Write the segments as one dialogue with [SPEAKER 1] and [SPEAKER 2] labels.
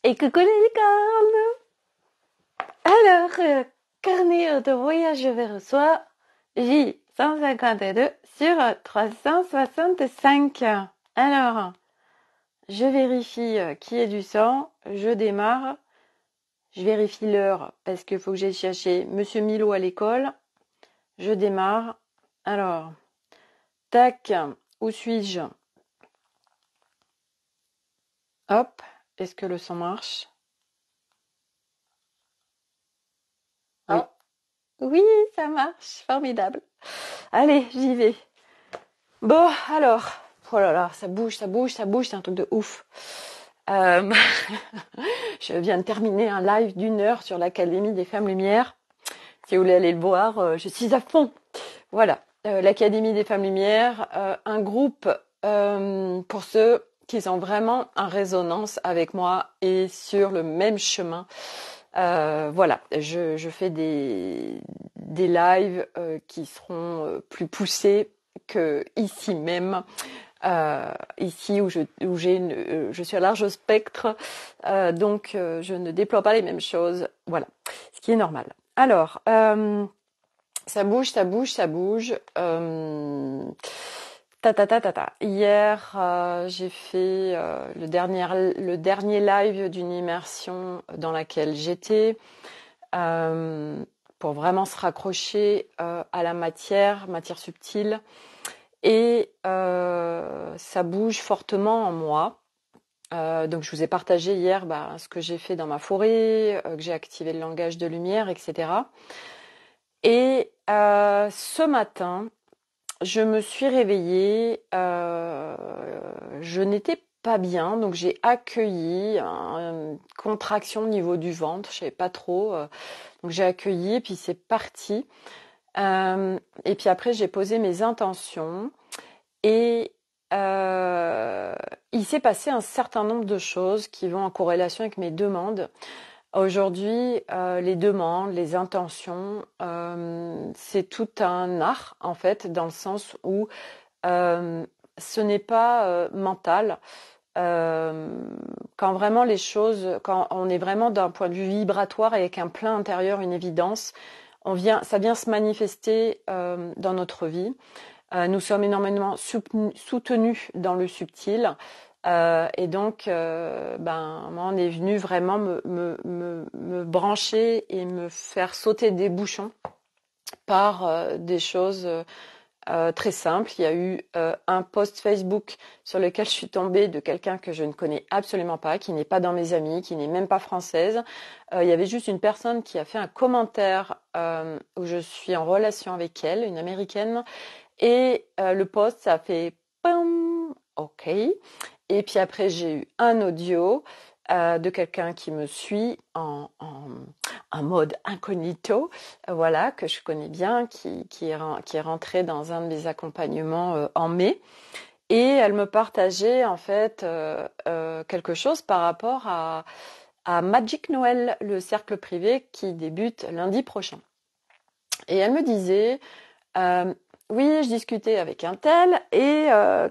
[SPEAKER 1] Et coucou les licornes! Alors, carnet de voyage vers soi, J152 sur 365. Alors, je vérifie qui est du sang, je démarre, je vérifie l'heure parce qu'il faut que j'aille chercher Monsieur Milo à l'école, je démarre. Alors, tac, où suis-je? Hop, est-ce que le son marche? Oui. Oui, ça marche, formidable. Allez, j'y vais. Bon, alors, oh là là, ça bouge, c'est un truc de ouf. Euh, je viens de terminer un live d'1 heure sur l'Académie des Femmes Lumière. Si vous voulez aller le voir, je suis à fond. Voilà, l'Académie des Femmes Lumière, un groupe pour ceux qui sont vraiment en résonance avec moi et sur le même chemin. Voilà, je fais des lives qui seront plus poussés que ici même. Ici où je suis à large spectre, donc je ne déploie pas les mêmes choses. Voilà, ce qui est normal. Alors, ça bouge, ça bouge, ça bouge. Hier, j'ai fait le dernier live d'une immersion dans laquelle j'étais pour vraiment se raccrocher à la matière subtile. Et ça bouge fortement en moi. Donc je vous ai partagé hier ce que j'ai fait dans ma forêt, que j'ai activé le langage de lumière, etc. Et ce matin, je me suis réveillée, je n'étais pas bien, donc j'ai accueilli une contraction au niveau du ventre, je savais pas trop, donc j'ai accueilli et puis c'est parti. Et puis après j'ai posé mes intentions et il s'est passé un certain nombre de choses qui vont en corrélation avec mes demandes. Aujourd'hui, les demandes, les intentions, c'est tout un art en fait, dans le sens où ce n'est pas mental. Quand vraiment les choses, quand on est vraiment d'un point de vue vibratoire avec un plein intérieur, une évidence, ça vient se manifester dans notre vie. Nous sommes énormément soutenus dans le subtil. Et donc, moi, on est venu vraiment me brancher et me faire sauter des bouchons par des choses très simples. Il y a eu un post Facebook sur lequel je suis tombée de quelqu'un que je ne connais absolument pas, qui n'est pas dans mes amis, qui n'est même pas française. Il y avait juste une personne qui a fait un commentaire où je suis en relation avec elle, une américaine. Et le post, ça a fait pam, ok. Et puis après, j'ai eu un audio de quelqu'un qui me suit en mode incognito, voilà, que je connais bien, qui est rentré dans un de mes accompagnements en mai. Et elle me partageait en fait quelque chose par rapport à Magic Noël, le cercle privé qui débute lundi prochain. Et elle me disait... oui, je discutais avec un tel et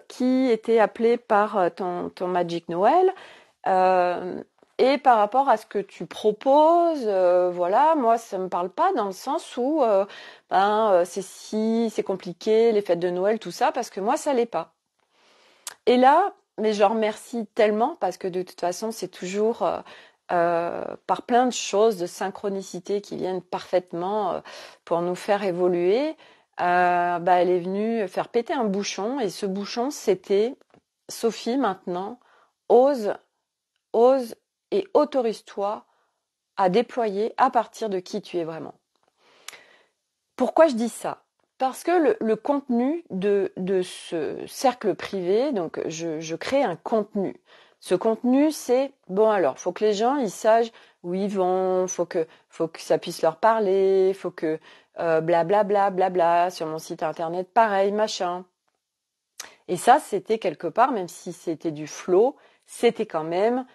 [SPEAKER 1] qui était appelé par ton Magic Noël. Et par rapport à ce que tu proposes, voilà, moi ça me parle pas dans le sens où c'est compliqué, les fêtes de Noël, tout ça, parce que moi ça l'est pas. Et là, mais je remercie tellement parce que de toute façon c'est toujours par plein de choses, de synchronicité qui viennent parfaitement pour nous faire évoluer. Elle est venue faire péter un bouchon et ce bouchon c'était Sophie maintenant ose et autorise-toi à déployer à partir de qui tu es vraiment. Pourquoi je dis ça? Parce que le contenu de ce cercle privé, donc je crée un contenu. Ce contenu, c'est bon alors, faut que les gens ils sachent où ils vont, faut que ça puisse leur parler, faut que blablabla, blabla, sur mon site internet, pareil, machin. Et ça, c'était quelque part, même si c'était du flow, c'était quand même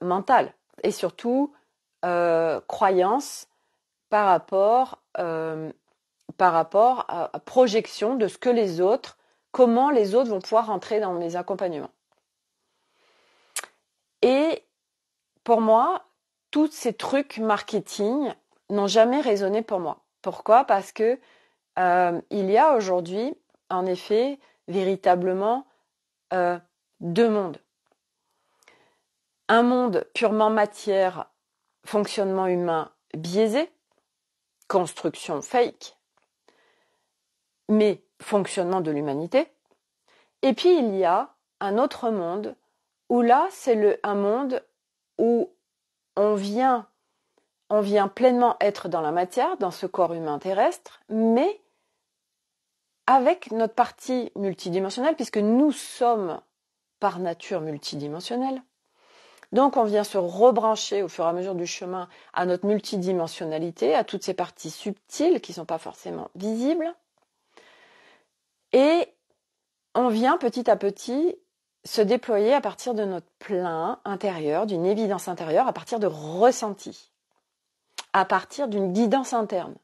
[SPEAKER 1] mental. Et surtout, croyance par rapport à projection de ce que les autres, comment les autres vont pouvoir rentrer dans mes accompagnements. Et pour moi, tous ces trucs marketing n'ont jamais résonné pour moi. Pourquoi? Parce que il y a aujourd'hui, en effet, véritablement deux mondes. Un monde purement matière, fonctionnement humain biaisé, construction fake, mais fonctionnement de l'humanité. Et puis il y a un autre monde où là, c'est un monde où on vient pleinement être dans la matière, dans ce corps humain terrestre, mais avec notre partie multidimensionnelle, puisque nous sommes par nature multidimensionnels. Donc on vient se rebrancher au fur et à mesure du chemin à notre multidimensionnalité, à toutes ces parties subtiles qui ne sont pas forcément visibles. Et on vient petit à petit se déployer à partir de notre plein intérieur, d'une évidence intérieure, à partir de ressentis, à partir d'une guidance interne.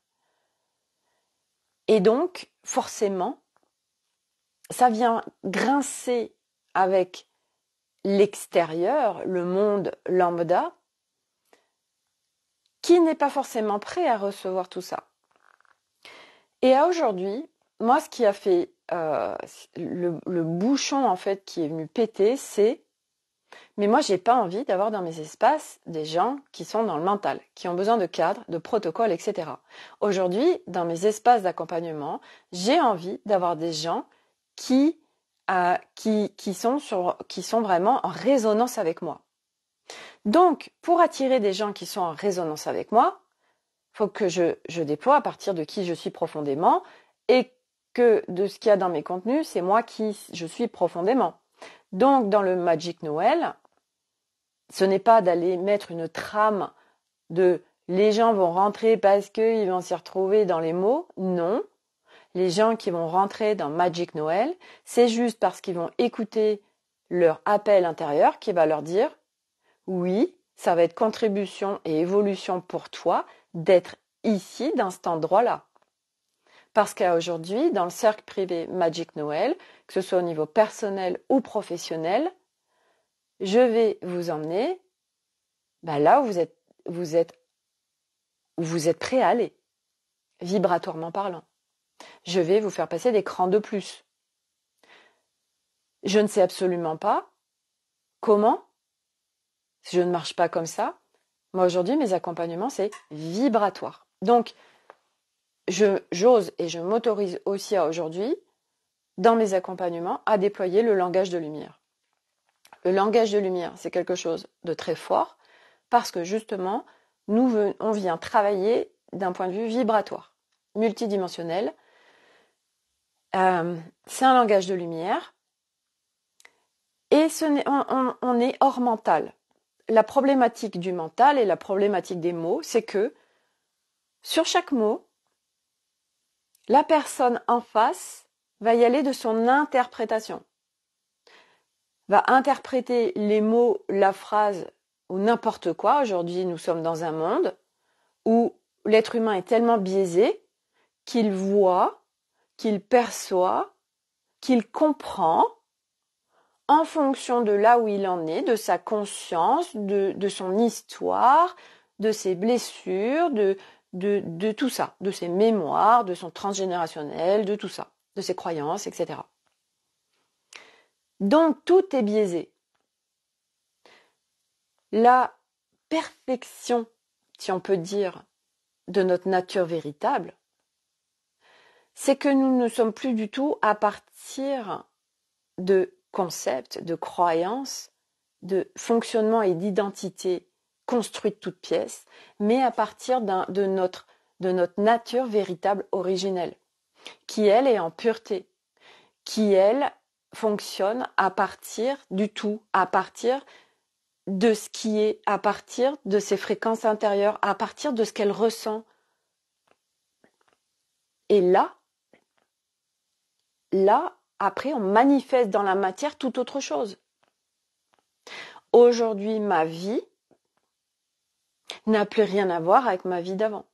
[SPEAKER 1] Et donc, forcément, ça vient grincer avec l'extérieur, le monde lambda, qui n'est pas forcément prêt à recevoir tout ça. Et à aujourd'hui, moi, ce qui a fait le bouchon en fait qui est venu péter, c'est mais moi, j'ai pas envie d'avoir dans mes espaces des gens qui sont dans le mental, qui ont besoin de cadres, de protocoles, etc. Aujourd'hui, dans mes espaces d'accompagnement, j'ai envie d'avoir des gens qui sont vraiment en résonance avec moi. Donc, pour attirer des gens qui sont en résonance avec moi, il faut que je déploie à partir de qui je suis profondément et que de ce qu'il y a dans mes contenus, c'est moi qui je suis profondément. Donc, dans le Magic Noël, ce n'est pas d'aller mettre une trame de les gens vont rentrer parce qu'ils vont s'y retrouver dans les mots. Non. Les gens qui vont rentrer dans Magic Noël, c'est juste parce qu'ils vont écouter leur appel intérieur qui va leur dire oui, ça va être contribution et évolution pour toi d'être ici dans cet endroit-là. Parce qu'aujourd'hui, dans le cercle privé Magic Noël, que ce soit au niveau personnel ou professionnel, je vais vous emmener là où vous êtes prêt à aller, vibratoirement parlant. Je vais vous faire passer des crans de plus. Je ne sais absolument pas comment. Je ne marche pas comme ça. Moi, aujourd'hui, mes accompagnements, c'est vibratoire. Donc, j'ose et je m'autorise aussi à aujourd'hui, dans mes accompagnements, à déployer le langage de lumière. Le langage de lumière, c'est quelque chose de très fort parce que justement, on vient travailler d'un point de vue vibratoire, multidimensionnel. C'est un langage de lumière et on est hors mental. La problématique du mental et la problématique des mots, c'est que sur chaque mot, la personne en face va y aller de son interprétation, va interpréter les mots, la phrase ou n'importe quoi. Aujourd'hui, nous sommes dans un monde où l'être humain est tellement biaisé qu'il voit, qu'il perçoit, qu'il comprend en fonction de là où il en est, de sa conscience, de son histoire, de ses blessures, de tout ça, de ses mémoires, de son transgénérationnel, de tout ça, de ses croyances, etc. Donc tout est biaisé. La perfection, si on peut dire, de notre nature véritable, c'est que nous ne sommes plus du tout à partir de concepts, de croyances, de fonctionnement et d'identité construites toutes pièces, mais à partir de notre nature véritable originelle, qui elle est en pureté, qui elle fonctionne à partir du tout, à partir de ce qui est, à partir de ses fréquences intérieures, à partir de ce qu'elle ressent. Et là, après, on manifeste dans la matière tout autre chose. Aujourd'hui, ma vie n'a plus rien à voir avec ma vie d'avant.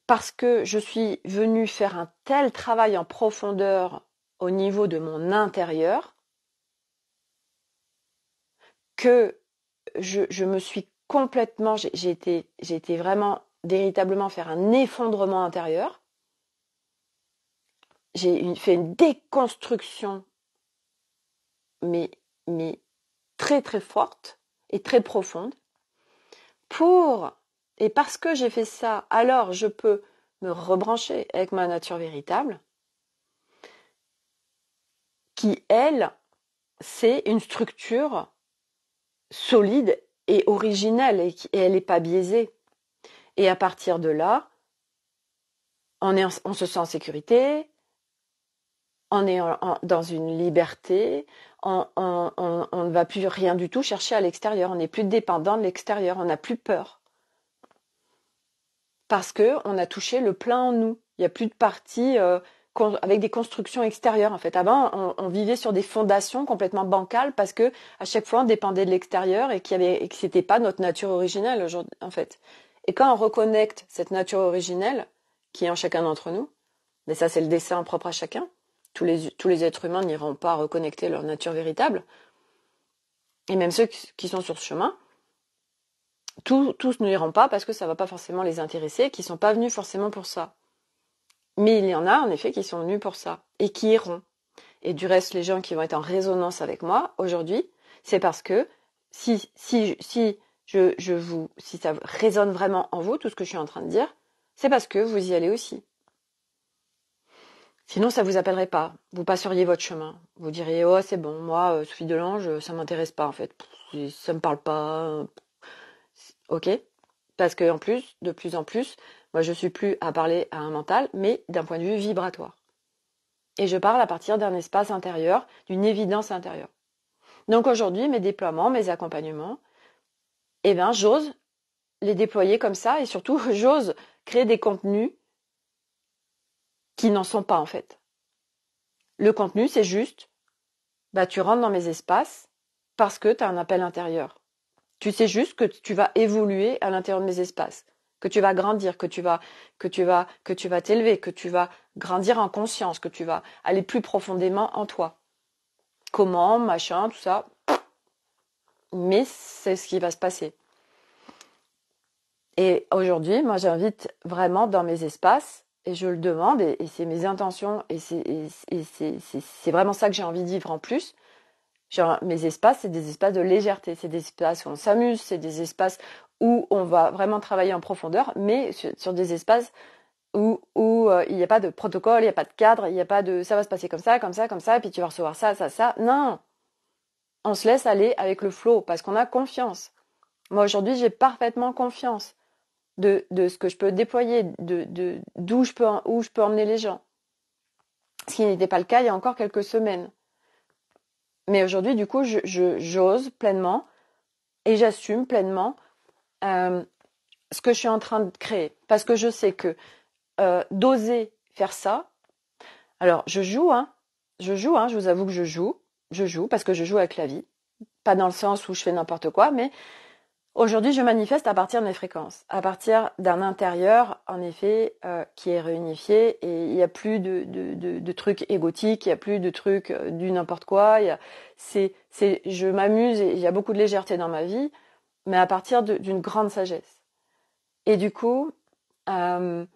[SPEAKER 1] Parce que je suis venue faire un tel travail en profondeur au niveau de mon intérieur que je me suis complètement, j'ai été vraiment véritablement faire un effondrement intérieur. J'ai fait une déconstruction, mais très très forte et très profonde. Et parce que j'ai fait ça, alors je peux me rebrancher avec ma nature véritable, qui, elle, c'est une structure solide et originelle, et elle n'est pas biaisée. Et à partir de là, on se sent en sécurité, on est dans une liberté, on ne va plus rien du tout chercher à l'extérieur, on n'est plus dépendant de l'extérieur, on n'a plus peur. Parce qu'on a touché le plein en nous. Il n'y a plus de partie avec des constructions extérieures. En fait, avant, on vivait sur des fondations complètement bancales parce que à chaque fois, on dépendait de l'extérieur et que c'était pas notre nature originelle, en fait. Et quand on reconnecte cette nature originelle qui est en chacun d'entre nous, mais ça, c'est le dessein propre à chacun. Tous les êtres humains n'iront pas reconnecter leur nature véritable. Et même ceux qui sont sur ce chemin, tous n'iront pas parce que ça ne va pas forcément les intéresser, qui ne sont pas venus forcément pour ça. Mais il y en a, en effet, qui sont venus pour ça et qui iront. Et du reste, les gens qui vont être en résonance avec moi aujourd'hui, c'est parce que si ça résonne vraiment en vous, tout ce que je suis en train de dire, c'est parce que vous y allez aussi. Sinon, ça vous appellerait pas. Vous passeriez votre chemin. Vous diriez, oh, c'est bon, moi, Sophie Delange, ça m'intéresse pas, en fait. Ça me parle pas. Ok? Parce que, en plus, de plus en plus, moi, je suis plus à parler à un mental, mais d'un point de vue vibratoire. Et je parle à partir d'un espace intérieur, d'une évidence intérieure. Donc aujourd'hui, mes déploiements, mes accompagnements, eh bien, j'ose les déployer comme ça et surtout, j'ose créer des contenus qui n'en sont pas, en fait. Le contenu, c'est juste, tu rentres dans mes espaces parce que tu as un appel intérieur. Tu sais juste que tu vas évoluer à l'intérieur de mes espaces, que tu vas grandir, que tu vas t'élever, que tu vas grandir en conscience, que tu vas aller plus profondément en toi. Comment, machin, tout ça. Mais c'est ce qui va se passer. Et aujourd'hui, moi, j'invite vraiment dans mes espaces, et je le demande, et c'est mes intentions, et c'est vraiment ça que j'ai envie de vivre en plus. Mes espaces, c'est des espaces de légèreté, c'est des espaces où on s'amuse, c'est des espaces où on va vraiment travailler en profondeur, mais sur des espaces où il n'y a pas de protocole, il n'y a pas de cadre, il n'y a pas de ça va se passer comme ça, comme ça, comme ça, et puis tu vas recevoir ça, ça, ça. Non, on se laisse aller avec le flow parce qu'on a confiance. Moi aujourd'hui, j'ai parfaitement confiance de ce que je peux déployer, d'où je peux emmener les gens. Ce qui n'était pas le cas il y a encore quelques semaines. Mais aujourd'hui, du coup, j'ose pleinement et j'assume pleinement ce que je suis en train de créer. Parce que je sais que d'oser faire ça, alors je joue, je vous avoue que je joue parce que je joue avec la vie. Pas dans le sens où je fais n'importe quoi, mais aujourd'hui, je manifeste à partir de mes fréquences, à partir d'un intérieur, en effet, qui est réunifié et il n'y a plus de trucs égotiques, il n'y a plus de trucs du n'importe quoi. Je m'amuse et il y a beaucoup de légèreté dans ma vie, mais à partir d'une grande sagesse. Et du coup, j'invite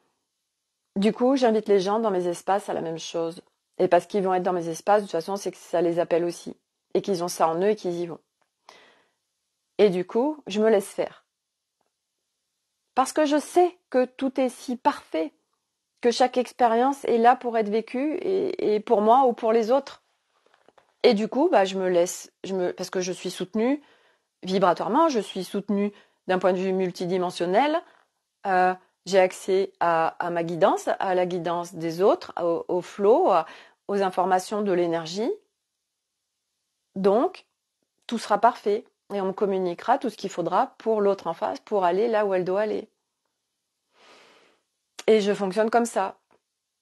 [SPEAKER 1] les gens dans mes espaces à la même chose. Et parce qu'ils vont être dans mes espaces, de toute façon, c'est que ça les appelle aussi. Et qu'ils ont ça en eux et qu'ils y vont. Et du coup, je me laisse faire. Parce que je sais que tout est si parfait, que chaque expérience est là pour être vécue et pour moi ou pour les autres. Et du coup, je me laisse, parce que je suis soutenue vibratoirement, je suis soutenue d'un point de vue multidimensionnel. J'ai accès à ma guidance, à la guidance des autres, au flow, aux informations de l'énergie. Donc, tout sera parfait. Et on me communiquera tout ce qu'il faudra pour l'autre en face, pour aller là où elle doit aller. Et je fonctionne comme ça.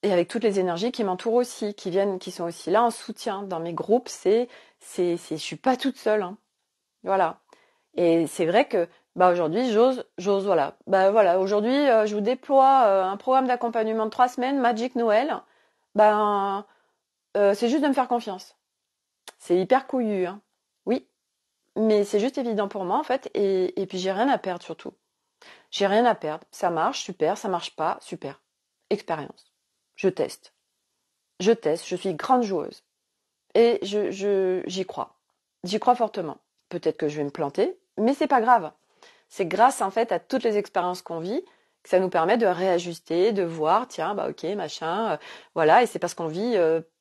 [SPEAKER 1] Et avec toutes les énergies qui m'entourent aussi, qui sont aussi là en soutien. Dans mes groupes, je suis pas toute seule. Voilà. Et c'est vrai que, aujourd'hui, j'ose, voilà. Voilà. Aujourd'hui, je vous déploie un programme d'accompagnement de 3 semaines, Magic Noël. C'est juste de me faire confiance. C'est hyper couillu, Oui. mais c'est juste évident pour moi en fait, et puis j'ai rien à perdre surtout. J'ai rien à perdre. Ça marche, super, ça marche pas, super. Expérience. Je teste. Je suis grande joueuse. Et j'y crois. J'y crois fortement. Peut-être que je vais me planter, mais c'est pas grave. C'est grâce en fait à toutes les expériences qu'on vit que ça nous permet de réajuster, de voir, tiens, bah ok, machin, voilà. Et c'est parce qu'on vit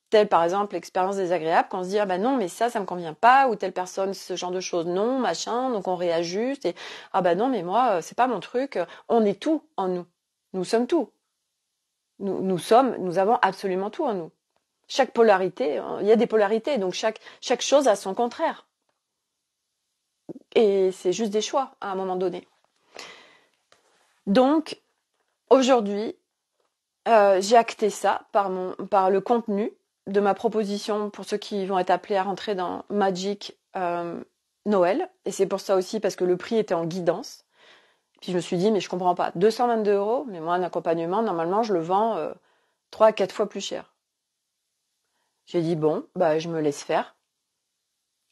[SPEAKER 1] telle par exemple expérience désagréable qu'on se dit ah bah non, mais ça me convient pas, ou telle personne ce genre de choses non, machin. Donc on réajuste et ah bah non, mais moi c'est pas mon truc. On est tout en nous. Nous sommes tout. Nous avons absolument tout en nous. Chaque polarité, il y a des polarités, donc chaque chose a son contraire. Et c'est juste des choix à un moment donné. Donc, aujourd'hui, j'ai acté ça par le contenu de ma proposition pour ceux qui vont être appelés à rentrer dans Magic Noël. Et c'est pour ça aussi parce que le prix était en guidance. Puis je me suis dit, mais je comprends pas. 222 €, mais moi, un accompagnement, normalement, je le vends 3 à 4 fois plus cher. J'ai dit, bon, bah, je me laisse faire.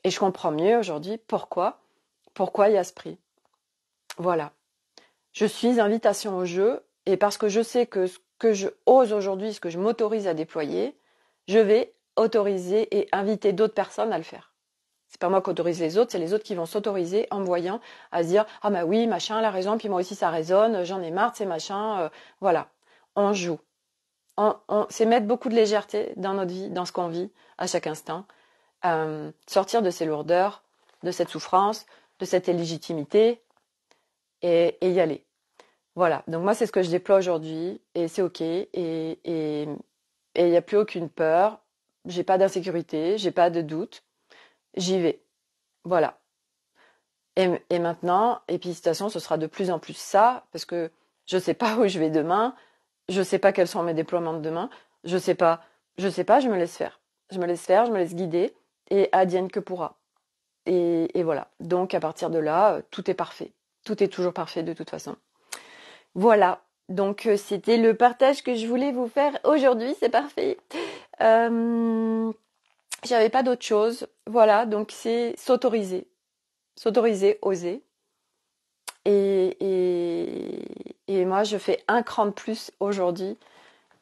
[SPEAKER 1] Et je comprends mieux aujourd'hui pourquoi il y a ce prix. Voilà. Je suis invitation au jeu, et parce que je sais que ce que je ose aujourd'hui, ce que je m'autorise à déployer, je vais autoriser et inviter d'autres personnes à le faire. C'est pas moi qui autorise les autres, c'est les autres qui vont s'autoriser en me voyant à se dire ah bah oui, machin, elle a raison, puis moi aussi ça résonne, j'en ai marre de ces machins, voilà. On joue. C'est mettre beaucoup de légèreté dans notre vie, dans ce qu'on vit à chaque instant. Sortir de ces lourdeurs, de cette souffrance, de cette illégitimité et y aller. Voilà, donc moi c'est ce que je déploie aujourd'hui et c'est ok, et il n'y a plus aucune peur, j'ai pas d'insécurité, j'ai pas de doute, j'y vais. Voilà. Et maintenant, et puis de toute façon ce sera de plus en plus ça, parce que je sais pas où je vais demain, je sais pas quels sont mes déploiements de demain, je sais pas, je me laisse faire. Je me laisse faire, je me laisse guider, et advienne que pourra. Et voilà, donc à partir de là, tout est parfait. Tout est toujours parfait de toute façon. Voilà, donc c'était le partage que je voulais vous faire aujourd'hui, c'est parfait. J'avais pas d'autre chose. Voilà, donc c'est s'autoriser, oser. Et moi, je fais un cran de plus aujourd'hui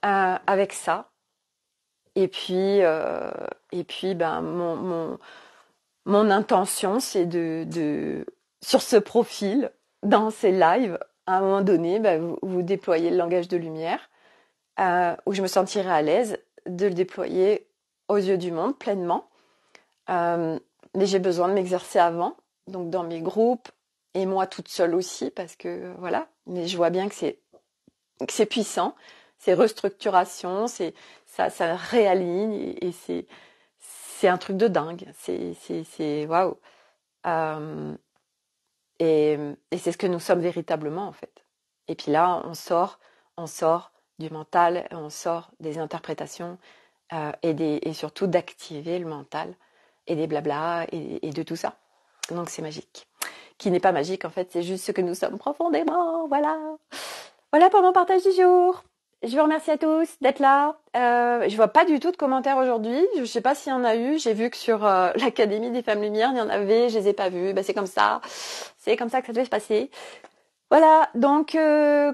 [SPEAKER 1] avec ça. Et puis ben mon intention, c'est de sur ce profil, dans ces lives, à un moment donné, vous déployez le langage de lumière, où je me sentirai à l'aise de le déployer aux yeux du monde pleinement. Mais j'ai besoin de m'exercer avant, donc dans mes groupes, et moi toute seule aussi, parce que voilà. Mais je vois bien que c'est puissant, c'est restructuration, ça réaligne, et c'est un truc de dingue. C'est waouh. Et c'est ce que nous sommes véritablement en fait. Et puis là, on sort du mental, on sort des interprétations, et surtout d'activer le mental et des blabla et de tout ça. Donc c'est magique. Qui n'est pas magique en fait, c'est juste ce que nous sommes profondément. Voilà. Voilà pour mon partage du jour. Je vous remercie à tous d'être là. Je vois pas du tout de commentaires aujourd'hui. Je sais pas s'il y en a eu. J'ai vu que sur l'Académie des Femmes Lumière, il y en avait. Je les ai pas vus. C'est comme ça. C'est comme ça que ça devait se passer. Voilà. Donc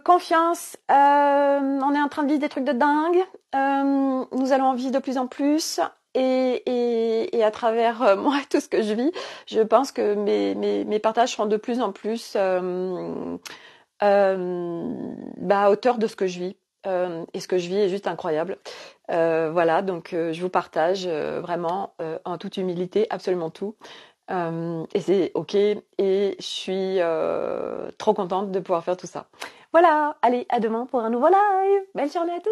[SPEAKER 1] confiance. On est en train de vivre des trucs de dingue. Nous allons en vivre de plus en plus. Et à travers moi tout ce que je vis, je pense que mes partages seront de plus en plus à hauteur de ce que je vis. Et ce que je vis est juste incroyable. Voilà, donc je vous partage vraiment en toute humilité absolument tout. Et c'est ok. Et je suis trop contente de pouvoir faire tout ça. Voilà, allez, à demain pour un nouveau live. Belle journée à tous.